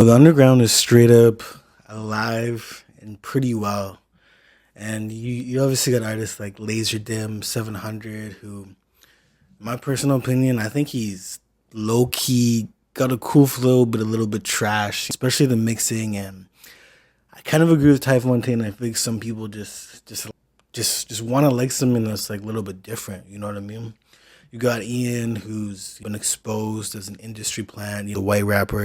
Well, the underground is straight up alive and pretty well. And you obviously got artists like Laserdim 700, who, in my personal opinion, I think he's low key, got a cool flow, but a little bit trash, especially the mixing. And I kind of agree with Ty Fontaine. I think some people just want to like something that's like a little bit different. You know what I mean? You got Ian, who's been exposed as an industry plant. The white rapper.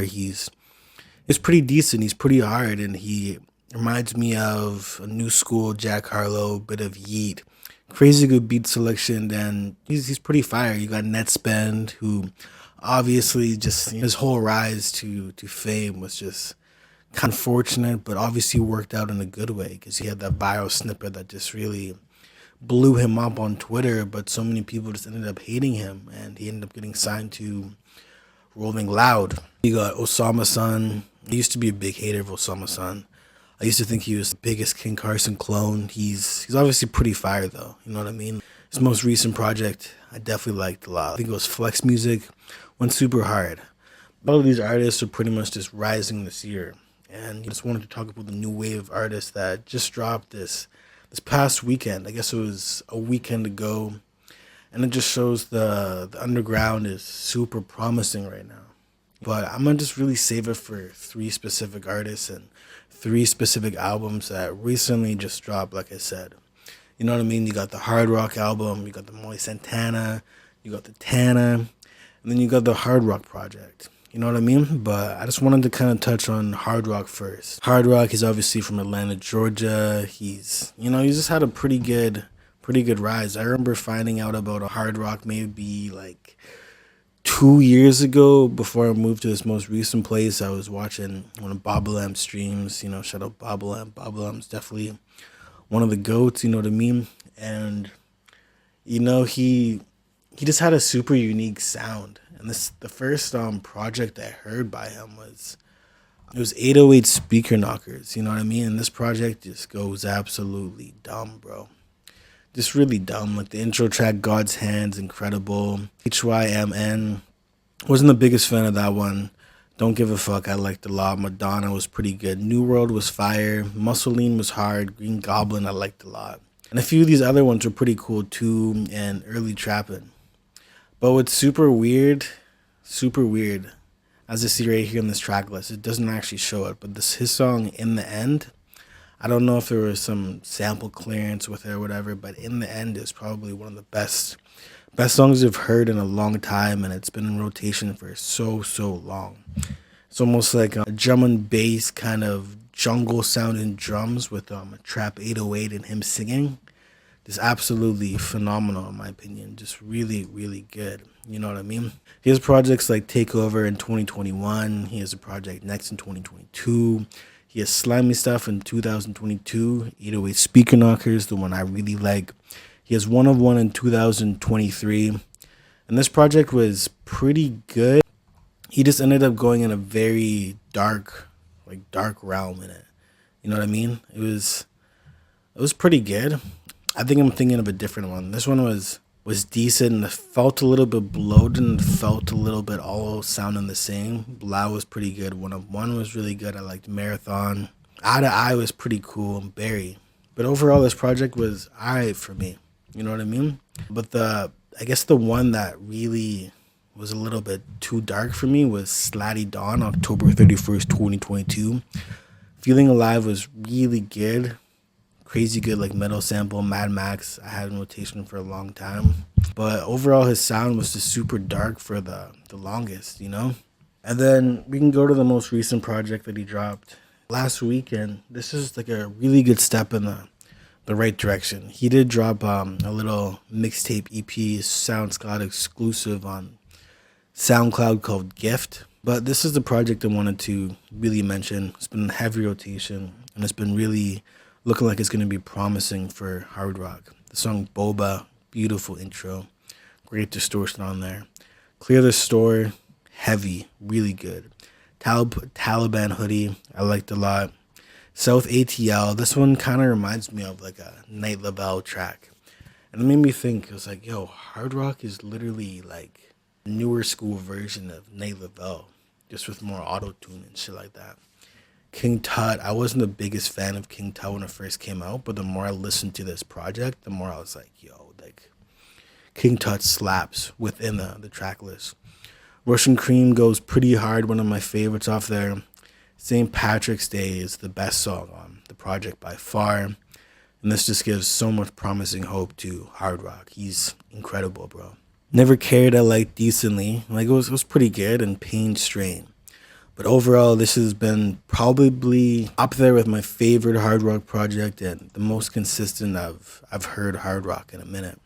He's pretty decent. He's pretty hard, and he reminds me of a new school Jack Harlow, bit of Yeet. Crazy good beat selection, and he's pretty fire. You got Netspend, who obviously just his whole rise to fame was just kind of fortunate, but obviously worked out in a good way because he had that viral snippet that just really blew him up on Twitter. But so many people just ended up hating him, and he ended up getting signed to Rolling Loud. You got Osama Sun. I used to be a big hater of Osama Sun. I used to think he was the biggest King Carson clone. He's obviously pretty fire though. You know what I mean? His most recent project I definitely liked a lot. I think it was Flex Music. Went super hard. All of these artists are pretty much just rising this year. And I just wanted to talk about the new wave of artists that just dropped this past weekend. I guess it was a weekend ago. And it just shows the underground is super promising right now. But I'm gonna just really save it for three specific artists and three specific albums that recently just dropped, like I said. You know what I mean? You got the Hard Rock album, you got the Moy Santana, you got the Tana, and then you got the Hard Rock project. You know what I mean? But I just wanted to kind of touch on Hard Rock first. Hard Rock is obviously from Atlanta, Georgia. He's just had a pretty good rise. I remember finding out about a Hard Rock maybe like 2 years ago before I moved to this most recent place. I was watching one of Bob Lamb streams. Shout out Bob Lamb. Bob Lamb's definitely one of the goats. You know what I mean? And he just had a super unique sound. And the first project I heard by him was 808 Speaker Knockers. You know what I mean? And this project just goes absolutely dumb, bro. Just really dumb. Like the intro track, God's Hands, incredible. HYMN, wasn't the biggest fan of that one. Don't Give a Fuck, I liked a lot. Madonna was pretty good. New World was fire. Mussolini was hard. Green Goblin, I liked a lot. And a few of these other ones were pretty cool too, and early trapping. But what's super weird, as I see right here in this track list, it doesn't actually show it, but his song In the End, I don't know if there was some sample clearance with it or whatever, but In the End is probably one of the best songs I've heard in a long time, and it's been in rotation for so long. It's almost like a drum and bass kind of jungle sounding drums with a trap 808 and him singing. Just absolutely phenomenal in my opinion. Just really good. You know what I mean? He has projects like Takeover in 2021. He has a project next in 2022. He has Slimy Stuff in 2022. 808 Speaker Knockers, the one I really like. He has One of One in 2023. And this project was pretty good. He just ended up going in a very dark realm in it. You know what I mean? It was pretty good. I think I'm thinking of a different one. This one was decent and it felt a little bit bloated and felt a little bit all sounding the same. Blau was pretty good. One of One was really good. I liked Marathon. Eye to Eye was pretty cool, and Barry. But overall, this project was alright for me. You know what I mean? But I guess the one that really was a little bit too dark for me was Slatty Dawn, October 31st, 2022. Feeling Alive was really good. Crazy good, like metal sample, Mad Max. I had in rotation for a long time. But overall, his sound was just super dark for the longest, you know? And then we can go to the most recent project that he dropped last weekend. This is like a really good step in the right direction. He did drop a little mixtape EP, SoundCloud exclusive on SoundCloud called Gift. But this is the project I wanted to really mention. It's been in heavy rotation, and it's been really looking like it's going to be promising for Hard Rock. The song Boba, beautiful intro. Great distortion on there. Clear the Store, heavy, really good. Taliban Hoodie, I liked a lot. South ATL, this one kind of reminds me of like a Night Lavelle track. And it made me think, it was like, yo, Hard Rock is literally like a newer school version of Night Lavelle. just with more auto tune and shit like that. King Tut, I wasn't the biggest fan of King Tut when it first came out, but the more I listened to this project, the more I was like, yo, like King Tut slaps within the track list. Russian Cream goes pretty hard, one of my favorites off there. St. Patrick's Day is the best song on the project by far. And this just gives so much promising hope to Hard Rock. He's incredible, bro. Never Cared I liked decently. Like it was pretty good, and Pain Strain. But overall, this has been probably up there with my favorite hard rock project and the most consistent I've heard hard rock in a minute.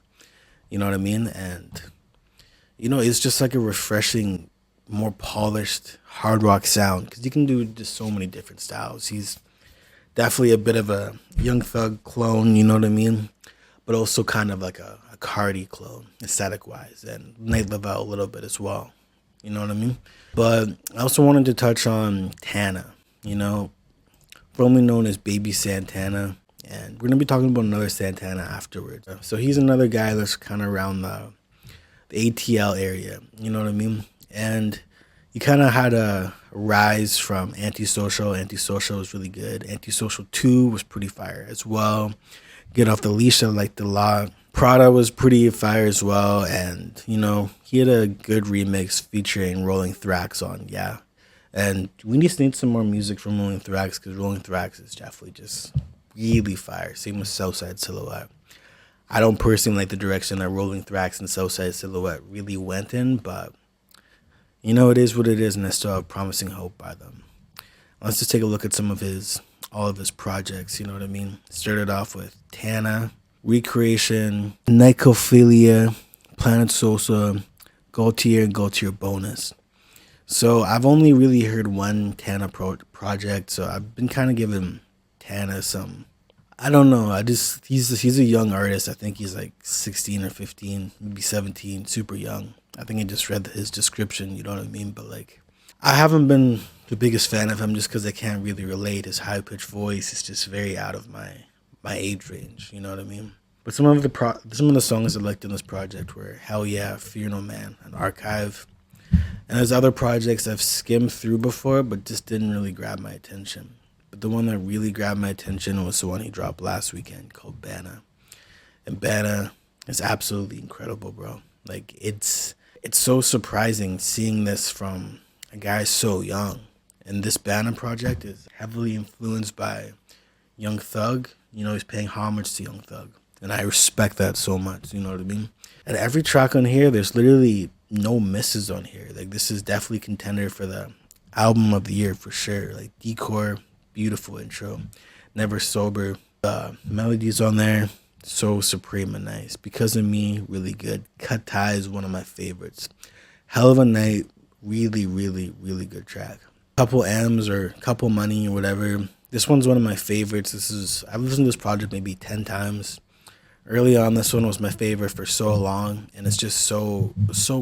You know what I mean? And it's just like a refreshing, more polished hard rock sound because you can do just so many different styles. He's definitely a bit of a Young Thug clone, you know what I mean? But also kind of like a Cardi clone, aesthetic wise, and Nate Lovell a little bit as well. You know what I mean? But I also wanted to touch on Tana, formerly known as Baby Santana. And we're going to be talking about another Santana afterwards. So he's another guy that's kind of around the ATL area, you know what I mean? And he kind of had a rise from Antisocial. Antisocial was really good. Antisocial 2 was pretty fire as well. Get Off the Leash, I liked a lot. Prada was pretty fire as well. And, he had a good remix featuring Rolling Thrax on, yeah. And we just need some more music from Rolling Thrax because Rolling Thrax is definitely just really fire. Same with Southside Silhouette. I don't personally like the direction that Rolling Thrax and Southside Silhouette really went in, but it is what it is, and I still have promising hope by them. Let's just take a look at all of his projects, you know what I mean? Started off with Tana, Recreation, Nycophilia, Planet Sosa, Gaultier, and Gaultier Bonus. So I've only really heard one Tana project, so I've been kind of giving Tana some, I don't know, he's a young artist. I think he's like 16 or 15, maybe 17, super young. I think I just read his description, you know what I mean? But like, I haven't been the biggest fan of him just because I can't really relate. His high-pitched voice is just very out of my age range, you know what I mean? But some of the songs I liked in this project were Hell Yeah, Fear No Man, and Archive. And there's other projects I've skimmed through before, but just didn't really grab my attention. But the one that really grabbed my attention was the one he dropped last weekend called Bana. And Bana is absolutely incredible, bro. Like, it's so surprising seeing this from a guy so young. And this Bana project is heavily influenced by Young Thug. He's paying homage to Young Thug. And I respect that so much, you know what I mean? And every track on here, there's literally no misses on here. Like, this is definitely contender for the album of the year for sure. Like, Decor, beautiful intro. Never Sober. Melodies on there, so supreme and nice. Because of Me, really good. Cut Ties, one of my favorites. Hell of a Night, really, really, really good track. Couple M's or Couple Money or whatever. This one's one of my favorites. I've listened to this project maybe 10 times. Early on, this one was my favorite for so long, and it's just so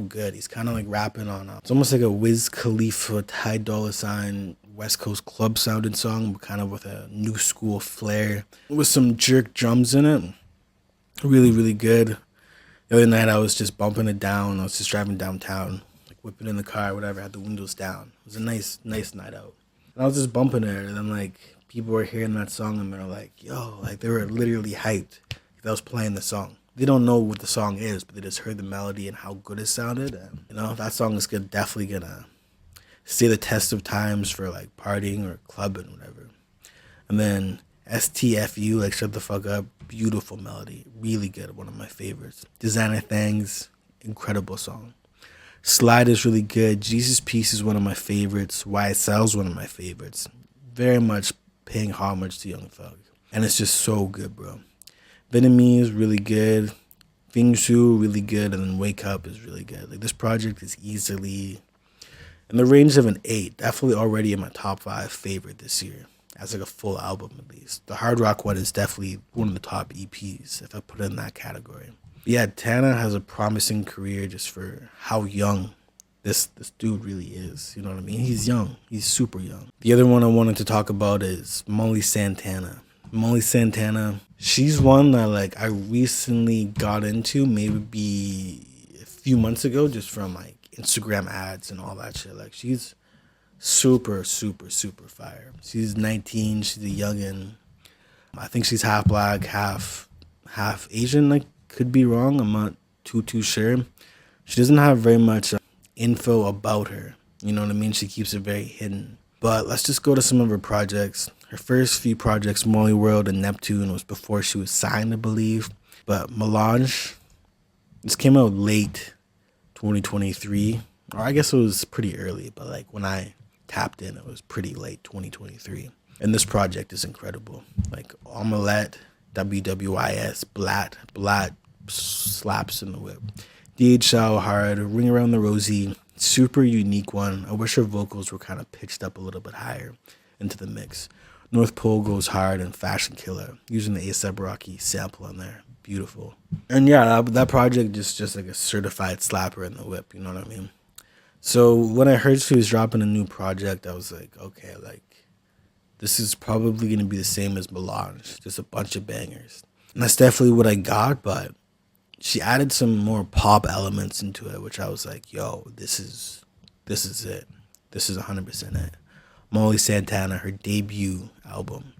good. He's kind of like rapping on it's almost like a Wiz Khalifa, Ty Dolla $ign, West Coast club sounding song, but kind of with a new school flair with some jerk drums in it. Really, really good. The other night, I was just bumping it down. I was just driving downtown, like whipping in the car, whatever, had the windows down. It was a nice night out. And I was just bumping it, and then like people were hearing that song, and they're like, yo, like they were literally hyped. That was playing the song. They don't know what the song is, but they just heard the melody and how good it sounded. And, that song is definitely gonna stay the test of times for like partying or clubbing, whatever. And then STFU, like Shut the Fuck Up, beautiful melody, really good, one of my favorites. Designer Things, incredible song. Slide is really good. Jesus Piece is one of my favorites. YSL is one of my favorites. Very much paying homage to Young Thug. And it's just so good, bro. Vietnamese, really good. Vinh Su, really good. And then Wake Up is really good. Like, this project is easily in the range of an 8. Definitely already in my top 5 favorite this year. As like a full album, at least. The hard rock one is definitely one of the top EPs, if I put it in that category. But yeah, Tana has a promising career just for how young this dude really is. You know what I mean? He's young. He's super young. The other one I wanted to talk about is Molly Santana. Molly Santana, she's one that like I recently got into maybe a few months ago just from like Instagram ads and all that shit. Like she's Super, super, super fire. She's 19. She's a youngin'. I think she's half black, half Asian. I could be wrong. I'm not too sure. She doesn't have very much info about her. You know what I mean? She keeps it very hidden. But let's just go to some of her projects. Her first few projects, Molly World and Neptune, was before she was signed, I believe. But Melange, this came out late 2023. Or I guess it was pretty early, but like when I tapped in, it was pretty late 2023. And this project is incredible. Like Omelette, WWIS, Blat slaps in the whip. DHL hard, Ring Around the Rosie, super unique one. I wish her vocals were kind of pitched up a little bit higher into the mix. North Pole goes hard, and Fashion Killer, using the A$AP Rocky sample on there. Beautiful. And yeah, that project just like a certified slapper in the whip, you know what I mean? So when I heard she was dropping a new project, I was like, okay, like this is probably gonna be the same as Melange, just a bunch of bangers. And that's definitely what I got, but she added some more pop elements into it, which I was like, yo, this is it. This is 100% it. Molly Santana, her debut album.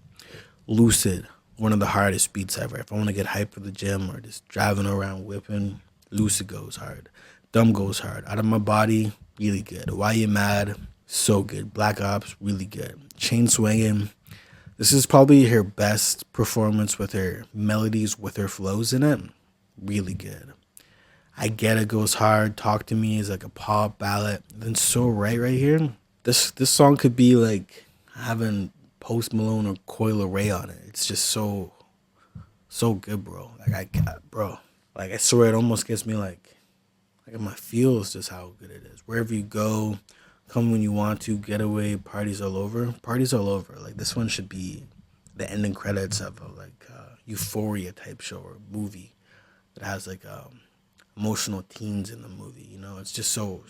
Lucid, one of the hardest beats ever. If I want to get hyped for the gym or just driving around whipping, Lucid goes hard. Dumb goes hard. Out of My Body, really good. Why You Mad, so good. Black Ops, really good. Chain Swinging, this is probably her best performance with her melodies, with her flows in it. Really good. I Get It goes hard. Talk to Me is like a pop ballad. Then So right here. This song could be like having Post Malone or Coil Ray on it. It's just so good, bro. Like I swear it almost gets me like in my feels just how good it is. Wherever you go, come when you want to, getaway, parties all over. Parties all over. Like this one should be the ending credits of a Euphoria type show or movie that has like emotional teens in the movie. You know, it's just so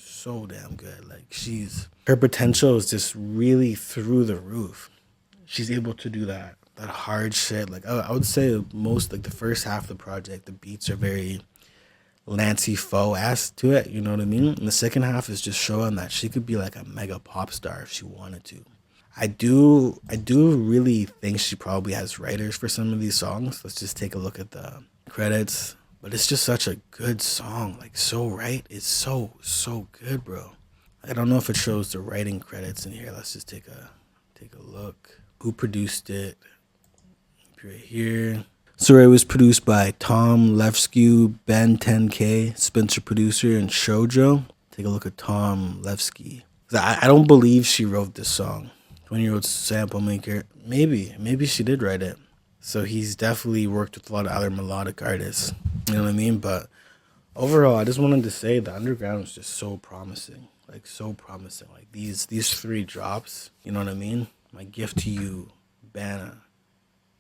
damn good. Like her potential is just really through the roof. She's able to do that hard shit. Like I would say most like the first half of the project, the beats are very Lancey Foe-esque to it. You know what I mean? And the second half is just showing that she could be like a mega pop star if she wanted to. I do really think she probably has writers for some of these songs. Let's just take a look at the credits. But it's just such a good song. Like So Right is so good, bro. I don't know if it shows the writing credits in here. Let's just take a look. Who produced it? Right here. So it was produced by Tom Lefsky, Ben 10K, Spencer Producer, and Shoujo. Take a look at Tom Lefsky. I don't believe she wrote this song. 20-year-old sample maker. Maybe she did write it. So he's definitely worked with a lot of other melodic artists. You know what I mean? But overall, I just wanted to say the underground is just so promising. Like so promising. Like these 3 drops, you know what I mean? My Gift to You, Banna,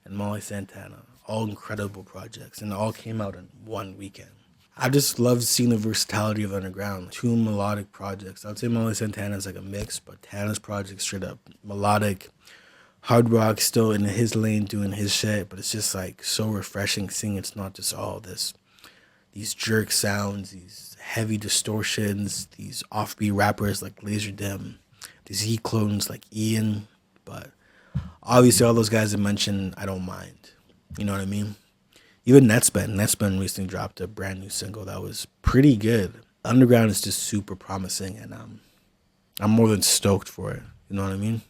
and Molly Santana. All incredible projects, and it all came out in one weekend. I just love seeing the versatility of underground. 2 melodic projects. I would say Molly Santana is like a mix, but Tana's project straight up melodic, hard rock, still in his lane doing his shit, but it's just like so refreshing seeing it's not just all these jerk sounds, these heavy distortions, these offbeat rappers like Laser Dim, these heat clones like Ian, but obviously all those guys I mentioned, I don't mind. You know what I mean? Even Netspend recently dropped a brand new single that was pretty good. Underground is just super promising, and I'm more than stoked for it. You know what I mean?